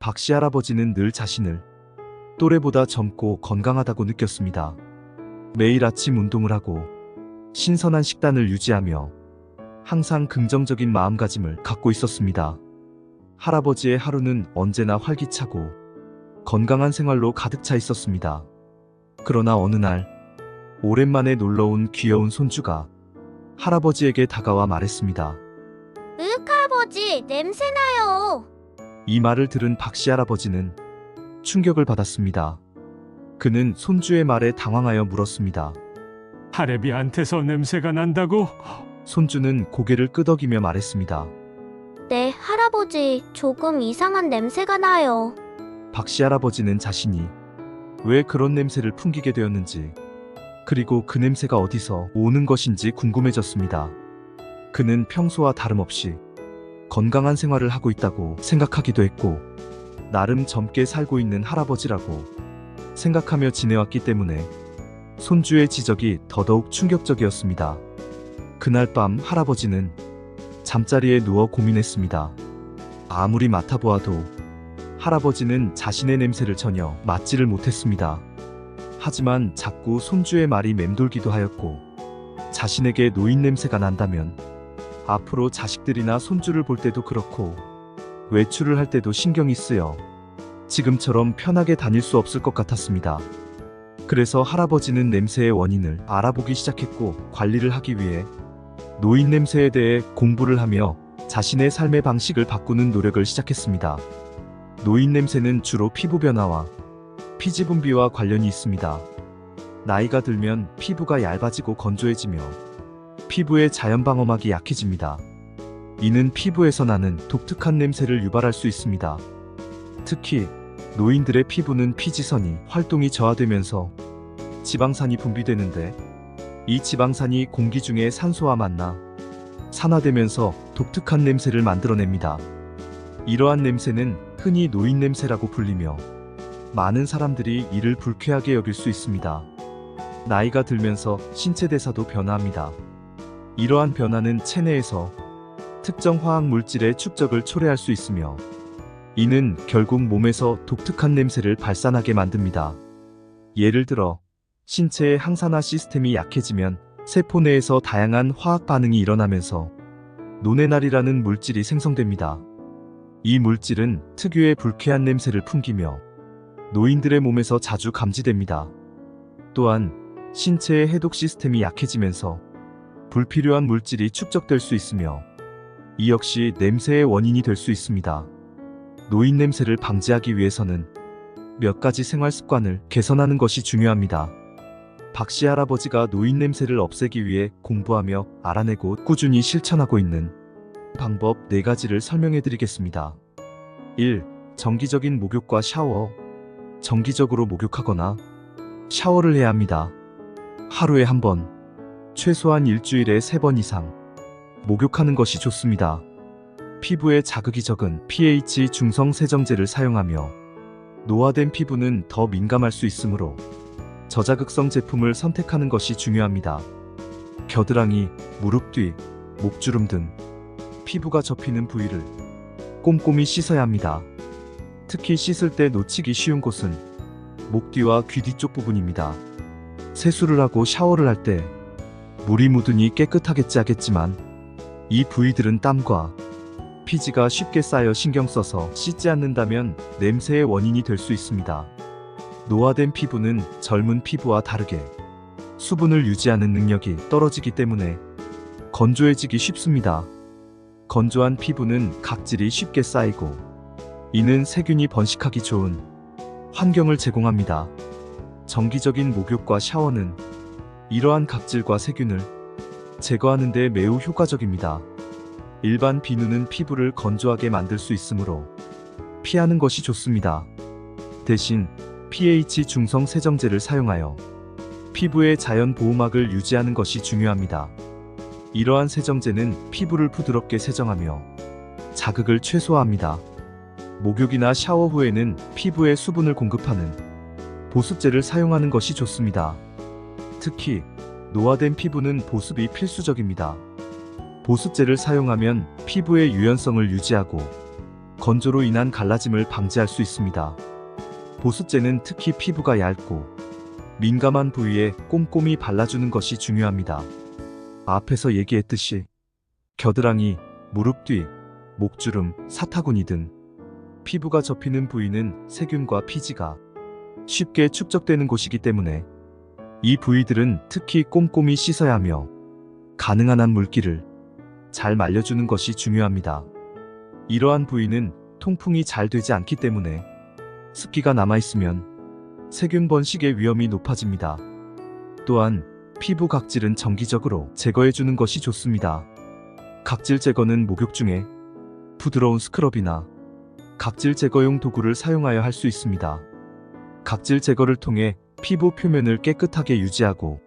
박씨 할아버지는 늘 자신을 또래보다 젊고 건강하다고 느꼈습니다. 매일 아침 운동을 하고 신선한 식단을 유지하며 항상 긍정적인 마음가짐을 갖고 있었습니다. 할아버지의 하루는 언제나 활기차고 건강한 생활로 가득 차 있었습니다. 그러나 어느 날 오랜만에 놀러온 귀여운 손주가 할아버지에게 다가와 말했습니다. 할아버지, 냄새나요. 이 말을 들은 박씨 할아버지는 충격을 받았습니다. 그는 손주의 말에 당황하여 물었습니다. 할애비한테서 냄새가 난다고? 손주는 고개를 끄덕이며 말했습니다. 네, 할아버지, 조금 이상한 냄새가 나요. 박씨 할아버지는 자신이 왜 그런 냄새를 풍기게 되었는지, 그리고 그 냄새가 어디서 오는 것인지 궁금해졌습니다. 그는 평소와 다름없이 건강한 생활을 하고 있다고 생각하기도 했고, 나름 젊게 살고 있는 할아버지라고 생각하며 지내왔기 때문에 손주의 지적이 더더욱 충격적이었습니다. 그날 밤 할아버지는 잠자리에 누워 고민했습니다. 아무리 맡아보아도 할아버지는 자신의 냄새를 전혀 맡지를 못했습니다. 하지만 자꾸 손주의 말이 맴돌기도 하였고, 자신에게 노인 냄새가 난다면 앞으로 자식들이나 손주를 볼 때도 그렇고 외출을 할 때도 신경이 쓰여 지금처럼 편하게 다닐 수 없을 것 같았습니다. 그래서 할아버지는 냄새의 원인을 알아보기 시작했고, 관리를 하기 위해 노인 냄새에 대해 공부를 하며 자신의 삶의 방식을 바꾸는 노력을 시작했습니다. 노인 냄새는 주로 피부 변화와 피지 분비와 관련이 있습니다. 나이가 들면 피부가 얇아지고 건조해지며 피부의 자연 방어막이 약해집니다. 이는 피부에서 나는 독특한 냄새를 유발할 수 있습니다. 특히 노인들의 피부는 피지선이 활동이 저하되면서 지방산이 분비되는데, 이 지방산이 공기 중에 산소와 만나 산화되면서 독특한 냄새를 만들어냅니다. 이러한 냄새는 흔히 노인 냄새라고 불리며 많은 사람들이 이를 불쾌하게 여길 수 있습니다. 나이가 들면서 신체 대사도 변화합니다. 이러한 변화는 체내에서 특정 화학 물질의 축적을 초래할 수 있으며, 이는 결국 몸에서 독특한 냄새를 발산하게 만듭니다. 예를 들어 신체의 항산화 시스템이 약해지면 세포 내에서 다양한 화학 반응이 일어나면서 노네날이라는 물질이 생성됩니다. 이 물질은 특유의 불쾌한 냄새를 풍기며 노인들의 몸에서 자주 감지됩니다. 또한 신체의 해독 시스템이 약해지면서 불필요한 물질이 축적될 수 있으며, 이 역시 냄새의 원인이 될 수 있습니다. 노인 냄새를 방지하기 위해서는 몇 가지 생활 습관을 개선하는 것이 중요합니다. 박씨 할아버지가 노인 냄새를 없애기 위해 공부하며 알아내고 꾸준히 실천하고 있는 방법 4가지를 설명해 드리겠습니다. 1. 정기적인 목욕과 샤워. 정기적으로 목욕하거나 샤워를 해야 합니다. 하루에 한 번, 최소한 일주일에 3번 이상 목욕하는 것이 좋습니다. 피부에 자극이 적은 pH 중성 세정제를 사용하며, 노화된 피부는 더 민감할 수 있으므로 저자극성 제품을 선택하는 것이 중요합니다. 겨드랑이, 무릎 뒤, 목주름 등 피부가 접히는 부위를 꼼꼼히 씻어야 합니다. 특히 씻을 때 놓치기 쉬운 곳은 목 뒤와 귀 뒤쪽 부분입니다. 세수를 하고 샤워를 할 때 물이 묻으니 깨끗하겠지 하겠지만, 이 부위들은 땀과 피지가 쉽게 쌓여 신경 써서 씻지 않는다면 냄새의 원인이 될 수 있습니다. 노화된 피부는 젊은 피부와 다르게 수분을 유지하는 능력이 떨어지기 때문에 건조해지기 쉽습니다. 건조한 피부는 각질이 쉽게 쌓이고, 이는 세균이 번식하기 좋은 환경을 제공합니다. 정기적인 목욕과 샤워는 이러한 각질과 세균을 제거하는 데 매우 효과적입니다. 일반 비누는 피부를 건조하게 만들 수 있으므로 피하는 것이 좋습니다. 대신 pH 중성 세정제를 사용하여 피부의 자연 보호막을 유지하는 것이 중요합니다. 이러한 세정제는 피부를 부드럽게 세정하며 자극을 최소화합니다. 목욕이나 샤워 후에는 피부에 수분을 공급하는 보습제를 사용하는 것이 좋습니다. 특히 노화된 피부는 보습이 필수적입니다. 보습제를 사용하면 피부의 유연성을 유지하고 건조로 인한 갈라짐을 방지할 수 있습니다. 보습제는 특히 피부가 얇고 민감한 부위에 꼼꼼히 발라주는 것이 중요합니다. 앞에서 얘기했듯이 겨드랑이, 무릎 뒤, 목주름, 사타구니 등 피부가 접히는 부위는 세균과 피지가 쉽게 축적되는 곳이기 때문에 이 부위들은 특히 꼼꼼히 씻어야 하며 가능한 한 물기를 잘 말려주는 것이 중요합니다. 이러한 부위는 통풍이 잘 되지 않기 때문에 습기가 남아있으면 세균 번식의 위험이 높아집니다. 또한 피부 각질은 정기적으로 제거해주는 것이 좋습니다. 각질 제거는 목욕 중에 부드러운 스크럽이나 각질 제거용 도구를 사용하여 할 수 있습니다. 각질 제거를 통해 피부 표면을 깨끗하게 유지하고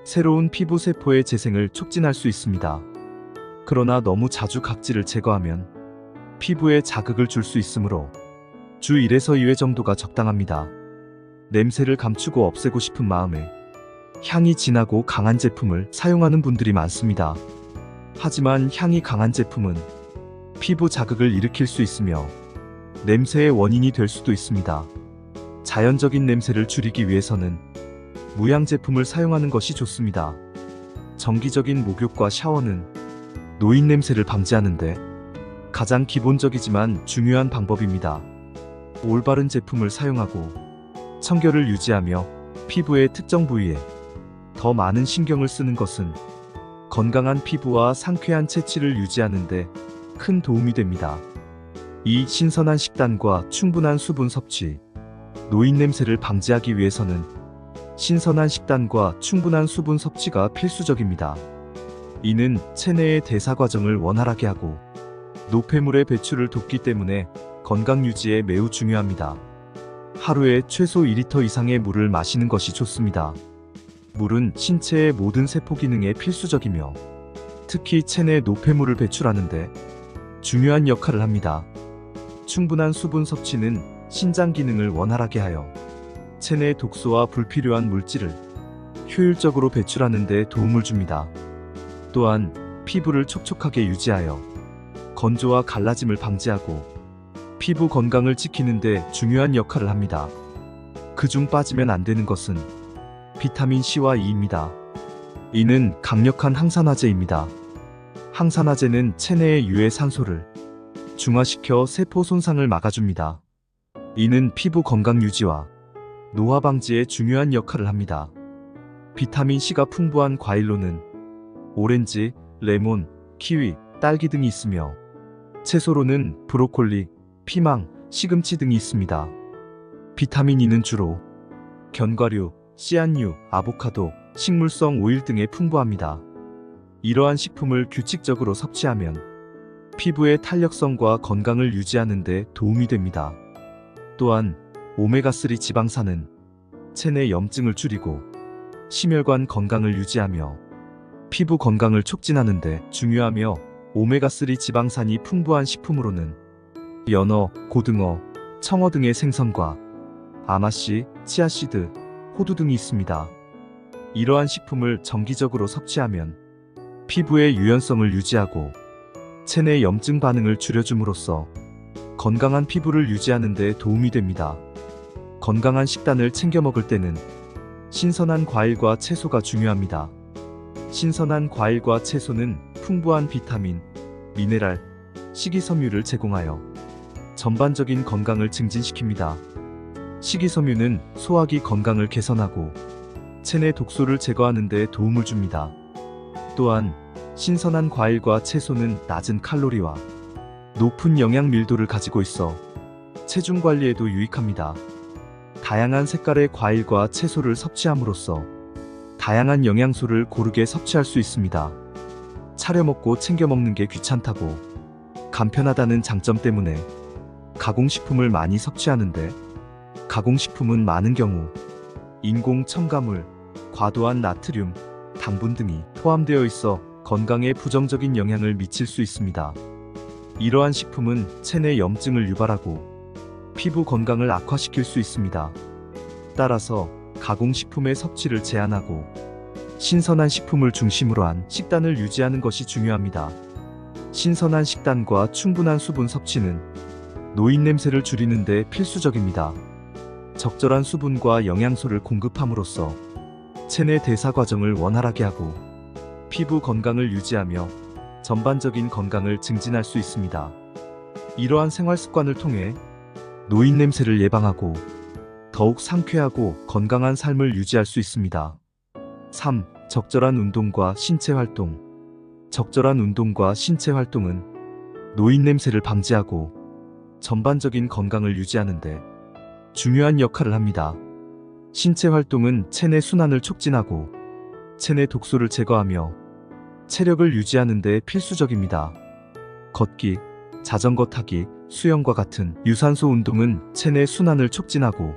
새로운 피부 세포의 재생을 촉진할 수 있습니다. 그러나 너무 자주 각질을 제거하면 피부에 자극을 줄 수 있으므로 주 1에서 2회 정도가 적당합니다. 냄새를 감추고 없애고 싶은 마음에 향이 진하고 강한 제품을 사용하는 분들이 많습니다. 하지만 향이 강한 제품은 피부 자극을 일으킬 수 있으며 냄새의 원인이 될 수도 있습니다. 자연적인 냄새를 줄이기 위해서는 무향 제품을 사용하는 것이 좋습니다. 정기적인 목욕과 샤워는 노인 냄새를 방지하는데 가장 기본적이지만 중요한 방법입니다. 올바른 제품을 사용하고 청결을 유지하며 피부의 특정 부위에 더 많은 신경을 쓰는 것은 건강한 피부와 상쾌한 체취를 유지하는 데 큰 도움이 됩니다. 이 신선한 식단과 충분한 수분 섭취, 노인 냄새를 방지하기 위해서는 신선한 식단과 충분한 수분 섭취가 필수적입니다. 이는 체내의 대사 과정을 원활하게 하고 노폐물의 배출을 돕기 때문에 건강 유지에 매우 중요합니다. 하루에 최소 2리터 이상의 물을 마시는 것이 좋습니다. 물은 신체의 모든 세포 기능에 필수적이며 특히 체내 노폐물을 배출하는데 중요한 역할을 합니다. 충분한 수분 섭취는 신장 기능을 원활하게 하여 체내 독소와 불필요한 물질을 효율적으로 배출하는 데 도움을 줍니다. 또한 피부를 촉촉하게 유지하여 건조와 갈라짐을 방지하고 피부 건강을 지키는 데 중요한 역할을 합니다. 그중 빠지면 안 되는 것은 비타민 C와 E입니다. 이는 강력한 항산화제입니다. 항산화제는 체내의 유해 산소를 중화시켜 세포 손상을 막아줍니다. 이는 피부 건강 유지와 노화 방지에 중요한 역할을 합니다. 비타민 C가 풍부한 과일로는 오렌지, 레몬, 키위, 딸기 등이 있으며 채소로는 브로콜리, 피망, 시금치 등이 있습니다. 비타민 E는 주로 견과류, 씨앗류, 아보카도, 식물성 오일 등에 풍부합니다. 이러한 식품을 규칙적으로 섭취하면 피부의 탄력성과 건강을 유지하는 데 도움이 됩니다. 또한 오메가3 지방산은 체내 염증을 줄이고 심혈관 건강을 유지하며 피부 건강을 촉진하는 데 중요하며 오메가3 지방산이 풍부한 식품으로는 연어, 고등어, 청어 등의 생선과 아마씨, 치아씨드, 호두 등이 있습니다. 이러한 식품을 정기적으로 섭취하면 피부의 유연성을 유지하고 체내 염증 반응을 줄여줌으로써 건강한 피부를 유지하는 데 도움이 됩니다. 건강한 식단을 챙겨 먹을 때는 신선한 과일과 채소가 중요합니다. 신선한 과일과 채소는 풍부한 비타민, 미네랄, 식이섬유를 제공하여 전반적인 건강을 증진시킵니다. 식이섬유는 소화기 건강을 개선하고 체내 독소를 제거하는 데 도움을 줍니다. 또한 신선한 과일과 채소는 낮은 칼로리와 높은 영양 밀도를 가지고 있어 체중 관리에도 유익합니다. 다양한 색깔의 과일과 채소를 섭취함으로써 다양한 영양소를 고르게 섭취할 수 있습니다. 차려 먹고 챙겨 먹는 게 귀찮다고 간편하다는 장점 때문에 가공식품을 많이 섭취하는데 가공식품은 많은 경우 인공 첨가물, 과도한 나트륨, 당분 등이 포함되어 있어 건강에 부정적인 영향을 미칠 수 있습니다. 이러한 식품은 체내 염증을 유발하고 피부 건강을 악화시킬 수 있습니다. 따라서 가공식품의 섭취를 제한하고 신선한 식품을 중심으로 한 식단을 유지하는 것이 중요합니다. 신선한 식단과 충분한 수분 섭취는 노인 냄새를 줄이는데 필수적입니다. 적절한 수분과 영양소를 공급함으로써 체내 대사 과정을 원활하게 하고 피부 건강을 유지하며 전반적인 건강을 증진할 수 있습니다. 이러한 생활 습관을 통해 노인 냄새를 예방하고 더욱 상쾌하고 건강한 삶을 유지할 수 있습니다. 3. 적절한 운동과 신체 활동. 적절한 운동과 신체 활동은 노인 냄새를 방지하고 전반적인 건강을 유지하는 데 중요한 역할을 합니다. 신체 활동은 체내 순환을 촉진하고 체내 독소를 제거하며 체력을 유지하는 데 필수적입니다. 걷기, 자전거 타기, 수영과 같은 유산소 운동은 체내 순환을 촉진하고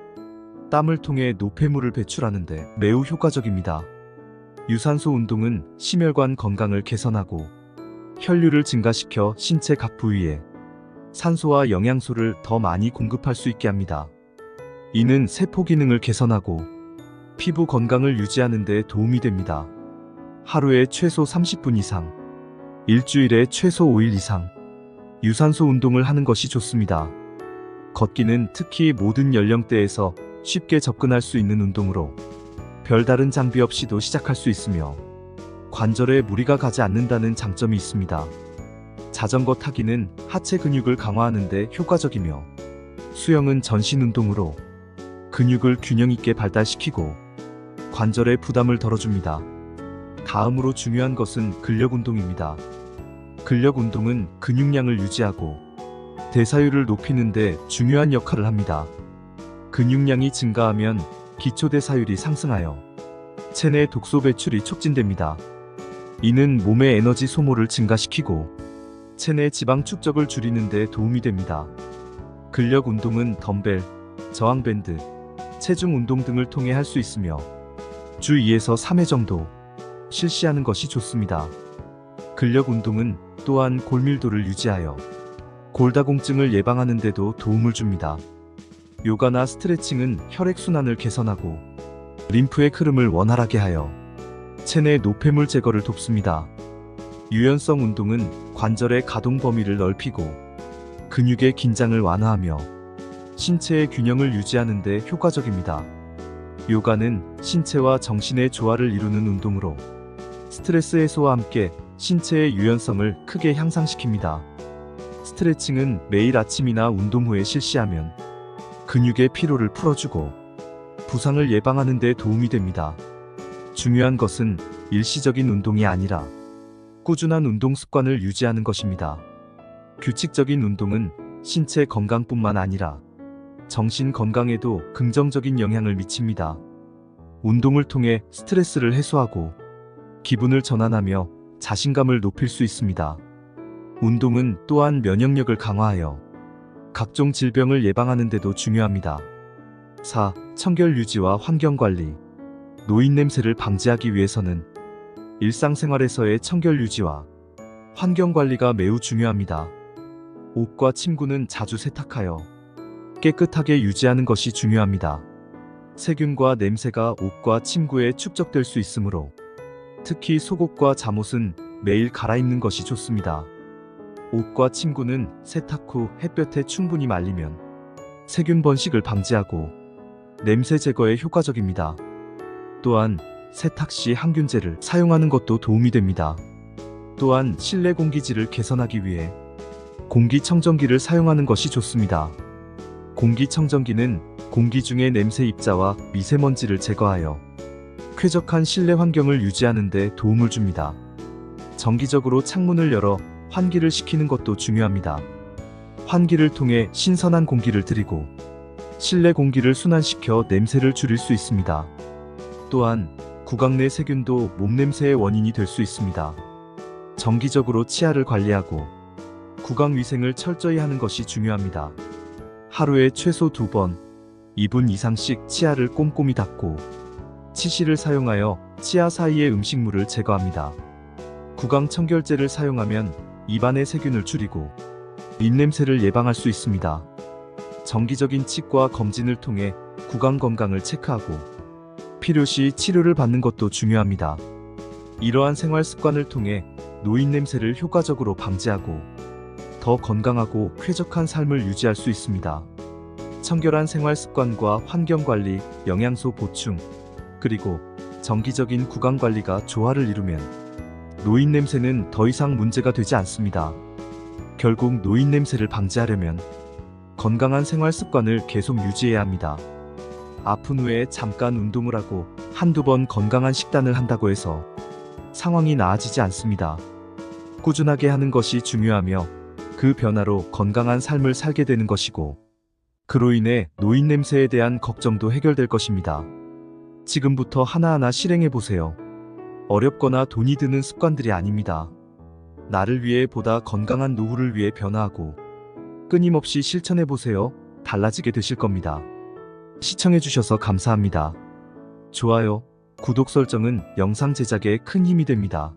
땀을 통해 노폐물을 배출하는 데 매우 효과적입니다. 유산소 운동은 심혈관 건강을 개선하고 혈류를 증가시켜 신체 각 부위에 산소와 영양소를 더 많이 공급할 수 있게 합니다. 이는 세포 기능을 개선하고 피부 건강을 유지하는 데 도움이 됩니다. 하루에 최소 30분 이상, 일주일에 최소 5일 이상 유산소 운동을 하는 것이 좋습니다. 걷기는 특히 모든 연령대에서 쉽게 접근할 수 있는 운동으로 별다른 장비 없이도 시작할 수 있으며 관절에 무리가 가지 않는다는 장점이 있습니다. 자전거 타기는 하체 근육을 강화하는 데 효과적이며 수영은 전신 운동으로 근육을 균형 있게 발달시키고 관절의 부담을 덜어줍니다. 다음으로 중요한 것은 근력 운동입니다. 근력 운동은 근육량을 유지하고 대사율을 높이는 데 중요한 역할을 합니다. 근육량이 증가하면 기초 대사율이 상승하여 체내 독소 배출이 촉진됩니다. 이는 몸의 에너지 소모를 증가시키고 체내 지방 축적을 줄이는 데 도움이 됩니다. 근력 운동은 덤벨, 저항밴드, 체중 운동 등을 통해 할 수 있으며 주 2에서 3회 정도 실시하는 것이 좋습니다. 근력 운동은 또한 골밀도를 유지하여 골다공증을 예방하는 데도 도움을 줍니다. 요가나 스트레칭은 혈액순환을 개선하고 림프의 흐름을 원활하게 하여 체내 노폐물 제거를 돕습니다. 유연성 운동은 관절의 가동 범위를 넓히고 근육의 긴장을 완화하며 신체의 균형을 유지하는 데 효과적입니다. 요가는 신체와 정신의 조화를 이루는 운동으로 스트레스 해소와 함께 신체의 유연성을 크게 향상시킵니다. 스트레칭은 매일 아침이나 운동 후에 실시하면 근육의 피로를 풀어주고 부상을 예방하는 데 도움이 됩니다. 중요한 것은 일시적인 운동이 아니라 꾸준한 운동 습관을 유지하는 것입니다. 규칙적인 운동은 신체 건강뿐만 아니라 정신 건강에도 긍정적인 영향을 미칩니다. 운동을 통해 스트레스를 해소하고 기분을 전환하며 자신감을 높일 수 있습니다. 운동은 또한 면역력을 강화하여 각종 질병을 예방하는 데도 중요합니다. 4. 청결 유지와 환경 관리. 노인 냄새를 방지하기 위해서는 일상생활에서의 청결 유지와 환경 관리가 매우 중요합니다. 옷과 침구는 자주 세탁하여 깨끗하게 유지하는 것이 중요합니다. 세균과 냄새가 옷과 침구에 축적될 수 있으므로 특히 속옷과 잠옷은 매일 갈아입는 것이 좋습니다. 옷과 침구는 세탁 후 햇볕에 충분히 말리면 세균 번식을 방지하고 냄새 제거에 효과적입니다. 또한 세탁 시 항균제를 사용하는 것도 도움이 됩니다. 또한 실내 공기질을 개선하기 위해 공기청정기를 사용하는 것이 좋습니다. 공기청정기는 공기 중의 냄새 입자와 미세먼지를 제거하여 쾌적한 실내 환경을 유지하는 데 도움을 줍니다. 정기적으로 창문을 열어 환기를 시키는 것도 중요합니다. 환기를 통해 신선한 공기를 들이고 실내 공기를 순환시켜 냄새를 줄일 수 있습니다. 또한 구강 내 세균도 몸냄새의 원인이 될 수 있습니다. 정기적으로 치아를 관리하고 구강 위생을 철저히 하는 것이 중요합니다. 하루에 최소 2번, 2분 이상씩 치아를 꼼꼼히 닦고 치실을 사용하여 치아 사이의 음식물을 제거합니다. 구강 청결제를 사용하면 입안의 세균을 줄이고 입냄새를 예방할 수 있습니다. 정기적인 치과 검진을 통해 구강 건강을 체크하고 필요시 치료를 받는 것도 중요합니다. 이러한 생활 습관을 통해 노인 냄새를 효과적으로 방지하고 더 건강하고 쾌적한 삶을 유지할 수 있습니다. 청결한 생활 습관과 환경 관리, 영양소 보충, 그리고 정기적인 구강 관리가 조화를 이루면 노인 냄새는 더 이상 문제가 되지 않습니다. 결국 노인 냄새를 방지하려면 건강한 생활 습관을 계속 유지해야 합니다. 아픈 후에 잠깐 운동을 하고 한두 번 건강한 식단을 한다고 해서 상황이 나아지지 않습니다. 꾸준하게 하는 것이 중요하며 그 변화로 건강한 삶을 살게 되는 것이고, 그로 인해 노인 냄새에 대한 걱정도 해결될 것입니다. 지금부터 하나하나 실행해 보세요. 어렵거나 돈이 드는 습관들이 아닙니다. 나를 위해 보다 건강한 노후를 위해 변화하고 끊임없이 실천해 보세요. 달라지게 되실 겁니다. 시청해 주셔서 감사합니다. 좋아요, 구독 설정은 영상 제작에 큰 힘이 됩니다.